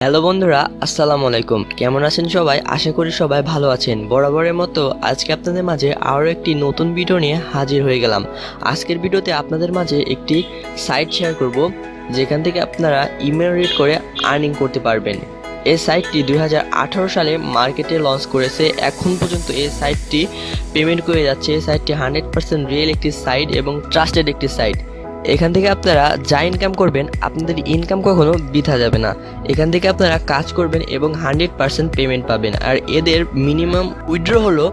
Hello বন্ধুরা, আসসালামু আলাইকুম। কেমন আছেন সবাই? আশা করি সবাই ভালো আছেন। বরাবরের মতো আজকে আপনাদের মাঝে আরও একটি নতুন ভিডিও নিয়ে হাজির হয়ে গেলাম। আজকের ভিডিওতে আপনাদের মাঝে একটি সাইট শেয়ার করব, যেখান থেকে আপনারা ইমেল রিড করে আর্নিং করতে পারবেন। এই সাইটটি 2018 সালে মার্কেটে লঞ্চ করেছে। এখন পর্যন্ত এই সাইটটি পেমেন্ট করে যাচ্ছে। এই সাইটটি 100% রিয়েল একটি সাইট এবং ট্রাস্টেড একটি সাইট। এখান থেকে আপনারা যা ইনকাম করবেন, আপনাদের ইনকাম কখনো বৃথা যাবে না। এখান থেকে আপনারা কাজ করবেন এবং 100% পেমেন্ট পাবেন। আর এদের মিনিমাম উইথড্র হলো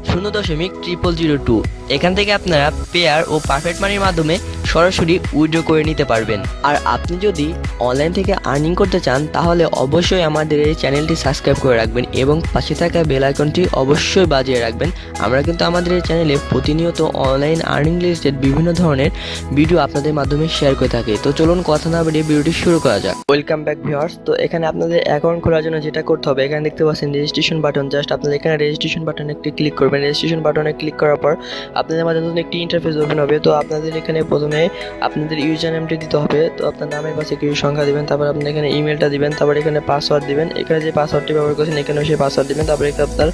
0.0002। এখান থেকে আপনারা পেয়ার ও পারফেক্ট মানির মাধ্যমে সরাসরি উইথড্র করে নিতে পারবেন। আর আপনি যদি অনলাইন থেকে আর্নিং করতে চান, তাহলে অবশ্যই আমাদের এই চ্যানেলটি সাবস্ক্রাইব করে রাখবেন এবং পাশে থাকা বেল আইকনটি অবশ্যই বাজিয়ে রাখবেন। আমরা কিন্তু আমাদের এই চ্যানেলে প্রতিনিয়ত অনলাইন আর্নিং রিলেটেড বিভিন্ন ধরনের ভিডিও আপনাদের মাধ্যমে শেয়ার করে থাকি। তো চলুন কথা না বাড়িয়ে ভিডিওটি শুরু করা যাক। Welcome back viewers. তো এখানে আপনাদের অ্যাকাউন্ট খোলার জন্য যেটা করতে হবে, এখানে দেখতে পাচ্ছেন রেজিস্ট্রেশন বাটন। জাস্ট আপনাদের এখানে রেজিস্ট্রেশন বাটনে একটি ক্লিক করবেন। রেজিস্ট্রেশন বাটনে ক্লিক করার পর আপনাদের মাঝে নতুন একটি ইন্টারফেস ওপেন হবে। তো আপনাদের এখানে প্রথমে আপনাদের ইউজার নেমটি দিতে হবে। তো আপনার নামের পাশে কিছু সংখ্যা দিবেন, তারপর আপনি এখানে ইমেলটা দিবেন, তারপর এখানে পাসওয়ার্ড দিবেন। এখানে যে পাসওয়ার্ডটি ব্যবহার করছেন এখানেও সেই পাসওয়ার্ড দিবেন। তারপর এখানে আপনার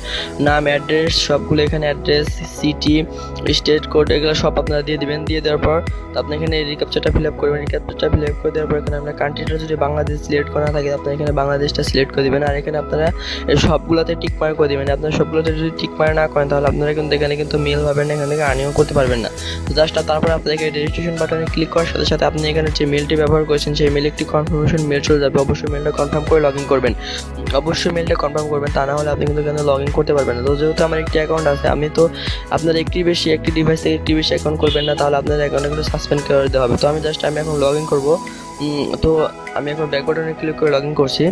নাম, অ্যাড্রেস সবগুলো এখানে অ্যাড্রেস, সিটি, স্টেট কোড এগুলো সব আপনারা দিয়ে দিবেন। দিয়ে দেওয়ার পর তো আপনি এখানে রিক্যাপচারটা ফিল আপ করবেন। রিক্যাপচারটা ফিল আপ করে দেওয়ার পর এখানে আপনার কান্ট্রিটা যদি বাংলাদেশ সিলেক্ট করা থাকে, আপনি এখানে বাংলাদেশটা সিলেক্ট করে দিবেন। আর এখানে আপনারা সবগুলোতে টিক মার্ক করে দিবেন। আপনারা সবগুলোতে যদি টিক মার্ক না করেন, তাহলে আপনারা কিন্তু এখানে কিন্তু মেল পাবেন না, এখান থেকে আর্নিং করতে পারবেন না। তো জাস্ট তারপর আপনাদেরকে রেজিস্ট্রেশন বাটনে ক্লিক করার সাথে সাথে আপনি এখানে যে মেলটি ব্যবহার করেছেন সেই মেলে একটি কনফার্মেশন মেল চলে যাবে। অবশ্যই মেলটা কনফার্ম করে লগ ইন করবেন। অবশ্যই মেলটা কনফার্ম করবেন, তা না হলে আপনি কিন্তু এখানে লগ ইন করতে পারবেন না। তো যেহেতু আমার একটি অ্যাকাউন্ট আছে, আমি তো আপনার একটি ডিভাইস থেকে একটি বেশি অ্যাকাউন্ট করবেন না, তাহলে আপনার অ্যাকাউন্টে কিন্তু সাসপেন্ড করে দেওয়া হবে। তো আমি এখন লগ ইন করবো। তো আমি এখন ব্যাক বাটনে ক্লিক করে লগ ইন করছি।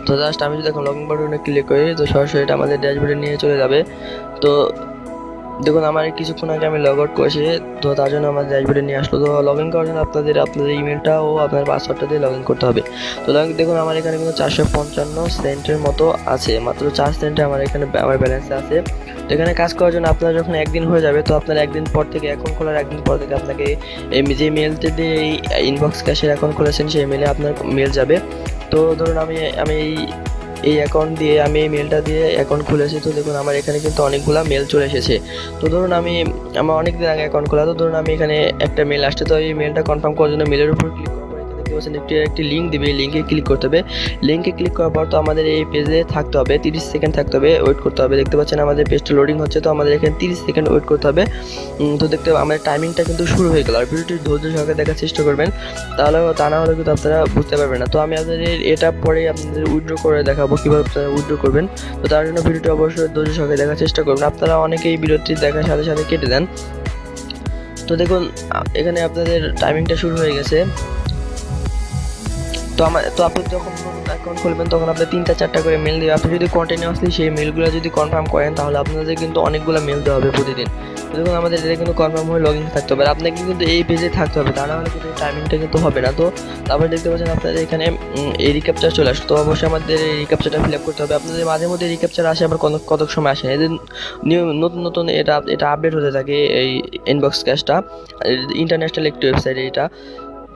তো জাস্ট আমি যদি এখন লগ ইন বাটনে ক্লিক করি, তো সরাসরি এটা আমাদের ড্যাশবোর্ডে নিয়ে চলে যাবে। তো দেখুন, আমার কিছুক্ষণ আগে আমি লগ আউট করেছি, তো তার জন্য আমার ড্যাশবোর্ডে নিয়ে আসলো। তো লগ ইন করার জন্য আপনাদের ইমেলটা ও আপনার পাসওয়ার্ডটা দিয়ে লগ ইন করতে হবে। তো দেখুন, আমার এখানে কিন্তু 455 সেন্টের মতো আছে, মাত্র 4 সেন্টে আমার এখানে আমার ব্যালেন্সে আছে। তো এখানে কাজ করার জন্য আপনার যখন একদিন হয়ে যাবে, তো আপনার একদিন পর থেকে, অ্যাকাউন্ট খোলার একদিন পর থেকে আপনাকে যে মেলতে দিয়ে এই ইনবক্স ক্যাশের অ্যাকাউন্ট খুলেছেন সেই মেলে আপনার মেল যাবে। তো ধরুন আমি এই অ্যাকাউন্ট দিয়ে আমি এই মেলটা দিয়ে অ্যাকাউন্ট খুলেছি। তো দেখুন, আমার এখানে কিন্তু অনেকগুলো মেল চলে এসেছে। তো ধরুন আমার অনেক দিন আগে অ্যাকাউন্ট খোলা। তো ধরুন আমি এখানে একটা মেল আসছে, তো এই মেলটা কনফার্ম করার জন্য মেলের উপর ক্লিক করার পর এখানে দেখতে পাচ্ছেন একটি লিঙ্ক দিবে। লিঙ্কে ক্লিক করতে হবে। লিঙ্কে ক্লিক করার পর তো আমাদের এই পেজে থাকতে হবে, 30 সেকেন্ড থাকতে হবে, ওয়েট করতে হবে। দেখতে পাচ্ছেন আমাদের পেজটা লোডিং হচ্ছে, তো আমাদের এখানে 30 সেকেন্ড ওয়েট করতে হবে। তো দেখতে আমাদের টাইমিংটা কিন্তু শুরু হয়ে গেল। আর ভিডিওটি ধৈর্য সহকারে দেখার চেষ্টা করবেন, তাহলে তা না হলে কিন্তু আপনারা বুঝতে পারবেন না। তো আমি আপনাদের এটা পরে আপনাদের উইথড্র করে দেখাবো কীভাবে আপনারা উইথড্র করবেন। তো তার জন্য ভিডিওটি অবশ্যই ধৈর্য সহকারে দেখার চেষ্টা করবেন। আপনারা অনেকেই ভিডিওটি দেখার সাথে সাথে কেটে দেন। তো দেখুন, এখানে আপনাদের টাইমিংটা শুরু হয়ে গেছে। তো আপনি যখন অ্যাকাউন্ট খুলবেন, তখন আপনার 3-4টা করে মেল দেবে। আপনি যদি কন্টিনিউয়াসলি সেই মেলগুলো যদি কনফার্ম করেন, তাহলে আপনাদের কিন্তু অনেকগুলো মেল দেওয়া হবে প্রতিদিন। তো দেখুন, আমাদের এটা কিন্তু কনফার্ম হয়ে লগ ইন থাকতে হবে। আর আপনাকে কিন্তু এই পেজে থাকতে হবে, তা না হলে কিন্তু টাইমিংটা কিন্তু হবে না। তো তারপরে দেখতে পাচ্ছেন আপনাদের এখানে এই রিক্যাপচার চলে আসে। তো অবশ্যই আমাদের এই রিক্যাপচারটা ফিল আপ করতে হবে। আপনাদের মাঝে মধ্যে রিক্যাপচার আসে, আবার কতক সময় আসে। এদের নতুন এটা আপডেট হতে থাকে। এই ইনবক্স ক্যাশটা ইন্টারন্যাশনাল একটি ওয়েবসাইট এটা।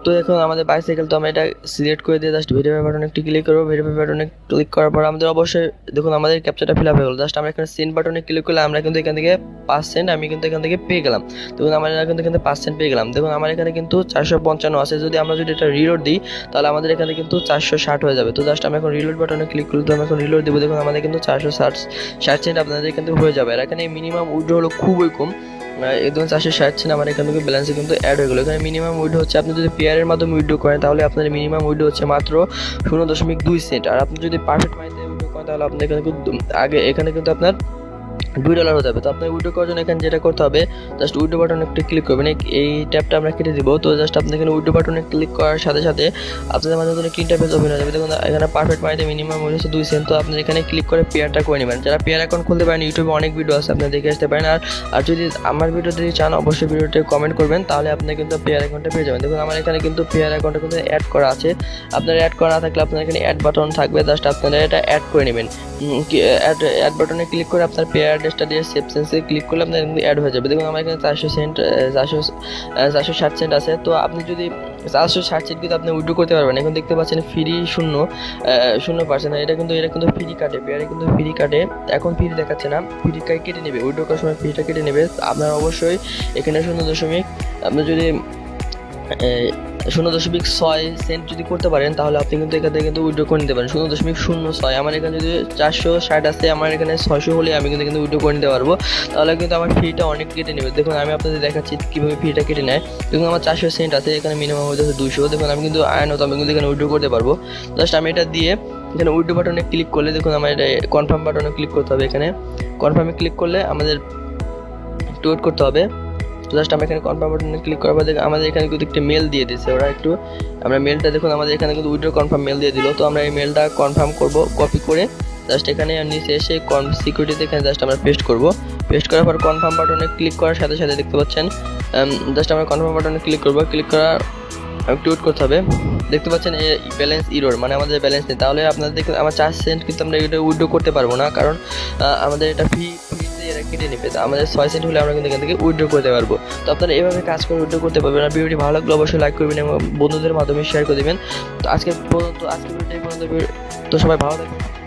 তো এখন আমাদের বাইসাইকেল, তো আমরা এটা সিলেক্ট করে দিয়ে জাস্ট ভেরিফাই বাটনে একটি ক্লিক করবো। ভেরিফাই বাটনে ক্লিক করার পর আমাদের অবশ্যই দেখুন আমাদের ক্যাপচারটা ফিল আপ হয়ে গেল। জাস্ট আমরা এখানে সেন্ড বাটনে ক্লিক করলে আমরা কিন্তু এখান থেকে 5 সেন্ট আমি কিন্তু এখান থেকে পেয়ে গেলাম। দেখুন, আমরা কিন্তু এখানে 5 সেন্ট পেয়ে গেলাম। দেখুন, আমার এখানে কিন্তু 455 আছে। আমরা যদি এটা রিলোড দিই, তাহলে আমাদের এখানে কিন্তু 460 হয়ে যাবে। তো জাস্ট আমি এখন রিলোড বাটনে ক্লিক করলে, তো আমি এখন রিলোড দেবো। দেখুন, আমাদের কিন্তু 460 সেন্ট আপনাদের এখান থেকে হয়ে যাবে। আর এখানে মিনিমাম উইথড্র হলো খুবই কম, একদম 460 সেন্ট আমার এখান থেকে ব্যালেন্সে কিন্তু অ্যাড হয়ে গেলো। এখানে মিনিমাম উইথড্র হচ্ছে, আপনি যদি পেয়ারের মাধ্যমে উইথড্র করেন, তাহলে আপনার মিনিমাম উইথড্র হচ্ছে মাত্র 0.2 সেন্ট। আর আপনি যদি পারফেক্ট মানিতে উইথড্র করেন, তাহলে আপনার এখানে কিন্তু এখানে কিন্তু আপনার $2 হতে হবে। তো আপনার উইথড্র করার জন্য এখানে যেটা করতে হবে, জাস্ট উইথড্র বাটনে একটু ক্লিক করবেন। এই ট্যাবটা আমরা কেটে দিব। তো জাস্ট আপনি এখানে উইথড্র বাটনে ক্লিক করার সাথে সাথে আপনাদের মাঝে নতুন একটা ইন্টারফেস ওপেন হয়ে যাবে। দেখুন, এখানে পারফেক্ট মানিতে মিনিমাম হচ্ছে 2 সেন্ট। তো আপনি এখানে ক্লিক করে পেয়ারটা করে নেবেন। যারা পেয়ার অ্যাকাউন্ট খুলতে পারেন, ইউটিউবে অনেক ভিডিও আছে, আপনি দেখে আসতে পারেন। আর যদি আমার ভিডিও যদি চান, অবশ্যই ভিডিওতে কমেন্ট করবেন, তাহলে আপনি কিন্তু পেয়ার অ্যাকাউন্টটা পেয়ে যাবেন। দেখুন, আমার এখানে কিন্তু পেয়ার অ্যাকাউন্টটা কিন্তু অ্যাড করা আছে। আপনার অ্যাড করা না থাকলে আপনার এখানে অ্যাড বাটন থাকবে, জাস্ট আপনারা এটা অ্যাড করে নেবেন। অ্যাড বাটনে ক্লিক করে আপনার পেয়ার অ্যাড্রেসটা দিয়ে সেভ সেন্সে ক্লিক করলে আপনার কিন্তু অ্যাড হয়ে যাবে। দেখুন আমার এখানে 460 সেন্ট আছে। তো আপনি যদি 460 সেন্ট কিন্তু আপনি উইথড্র করতে পারবেন। এখন দেখতে পাচ্ছেন ফ্রি 0%। এটা কিন্তু ফ্রি কাটে, পেয়ারে কিন্তু ফ্রি কাটে। এখন ফ্রি দেখাচ্ছে না, ফ্রি কেটে নেবে, উইথড্র করার সময় ফ্রিটা কেটে নেবে। আপনার অবশ্যই এখানে 0., আপনি যদি 0.6 সেন্ট যদি করতে পারেন তাহলে আপনি কিন্তু এখান থেকে কিন্তু উইথড্র করে নিতে পারেন। 0.06 আমার এখানে যদি 460 আছে, আমার এখানে 600 হলে আমি কিন্তু উইথড্র করে নিতে পারবো। তাহলে কিন্তু আমার ফিটা অনেক কেটে নেবে। দেখুন আমি আপনাদের দেখাচ্ছি কীভাবে ফিটা কেটে নেয়। দেখুন আমার 400 সেন্ট আছে, এখানে মিনিমাম হয়ে যাচ্ছে 200। দেখুন আমি কিন্তু আইনত আমি কিন্তু এখানে উইথড্র করতে পারবো। জাস্ট আমি এটা দিয়ে এখানে উইথড্র বাটনে ক্লিক করলে দেখুন আমার এটা কনফার্ম বাটনে ক্লিক করতে হবে। এখানে কনফার্মে ক্লিক করলে আমাদের একটু ওয়েট করতে হবে। জাস্ট আমরা এখানে কনফার্ম বাটনে ক্লিক করার পর দেখুন আমাদের এখানে কিন্তু একটা মেল দিয়ে দিচ্ছে ওরা। একটু আমরা মেলটা দেখুন আমাদের এখানে কিন্তু উইথড্র কনফার্ম মেল দিয়ে দিল। তো আমরা এই মেলটা কনফার্ম করব, কপি করে জাস্ট এখানে নিচে এসে সিকিউরিটিতে এখানে জাস্ট আমরা পেস্ট করব। পেস্ট করার পর কনফার্ম বাটনে ক্লিক করার সাথে সাথে দেখতে পাচ্ছেন জাস্ট আমরা কনফার্ম বাটনে ক্লিক করব। ক্লিক করার একটু ওয়েট করতে হবে। দেখতে পাচ্ছেন ব্যালেন্স ইরোর, মানে আমাদের ব্যালেন্স নেই। তাহলে আপনাদের দেখুন আমার 4 সেন্ট কিন্তু আমরা এটা উইথড্র করতে পারবো না, কারণ আমাদের এটা ফ্রিতে এরা কেটে নেবে। আমাদের 6 সেন্ট হলে আমরা কিন্তু এখান থেকে উইথড্র করতে পারবো। তো আপনারা এভাবে কাজ করে উইথড্র করতে পারবেন। আর ভিডিওটি ভালো লাগলে অবশ্যই লাইক করবেন এবং বন্ধুদের মাধ্যমে শেয়ার করে দেবেন। তো আজকে ভিডিওটি এই পর্যন্ত। তো সবাই ভালো থাকবেন।